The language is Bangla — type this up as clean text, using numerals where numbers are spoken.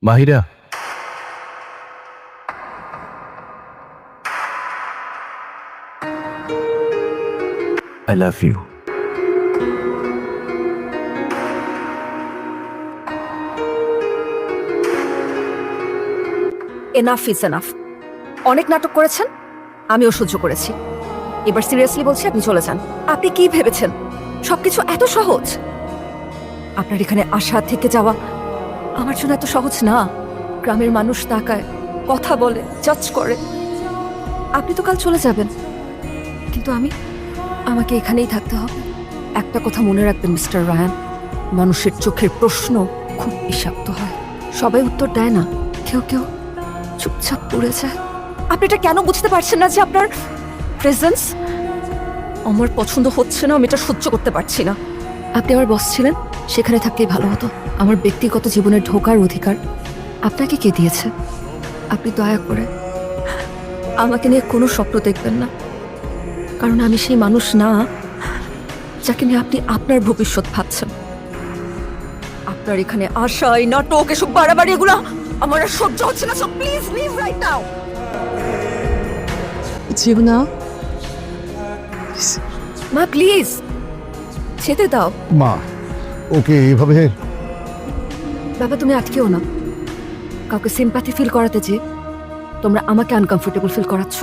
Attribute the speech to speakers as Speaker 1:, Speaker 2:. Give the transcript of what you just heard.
Speaker 1: Mahira, I love you.
Speaker 2: Enough is enough. অনেক নাটক করেছেন, আমিও সহ্য করেছি। এবার সিরিয়াসলি বলছি, আপনি চলে যান। আপনি কি ভেবেছেন সবকিছু এত সহজ? আপনার এখানে আসা থেকে যাওয়া আমার জন্য এত সহজ না। গ্রামের মানুষ তাকায়, কথা বলে, জাজ করে। আপনি তো কাল চলে যাবেন, কিন্তু আমাকে এখানেই থাকতে হবে। একটা কথা মনে রাখবেন মিস্টার রায়ান, মানুষের চোখের প্রশ্ন খুব বিষাক্ত হয়। সবাই উত্তর দেয় না, কেউ কেউ চুপচাপ পড়ে যায়। আপনি এটা কেন বুঝতে পারছেন না যে আপনার প্রেজেন্স আমার পছন্দ হচ্ছে না? আমি এটা সহ্য করতে পারছি না। আপনি আমার বস ছিলেন, সেখানে থাকতেই ভালো হতো। আমার ব্যক্তিগত জীবনে ঢোকার অধিকার আপনাকে কে দিয়েছে? আপনি দয়া করে আমাকে নিয়ে কোনো স্বপ্ন দেখবেন না, কারণ আমি সেই মানুষ না যাকে নিয়ে আপনি আপনার ভবিষ্যৎ ভাবছেন। আপনার এখানে আসা, এই নাটক, এসব বাড়াবাড়ি, এগুলো আমার আর সহ্য হচ্ছে না। So please leave right now.
Speaker 3: জীবনা,
Speaker 2: মা প্লিজ যেতে দাও।
Speaker 4: মা, ওকে এভাবে
Speaker 2: বাবা তুমি আটকেও না। কাউকে সিম্প্যাথি ফিল করাতে যে তোমরা আমাকে আনকমফোর্টেবল ফিল করাচ্ছ।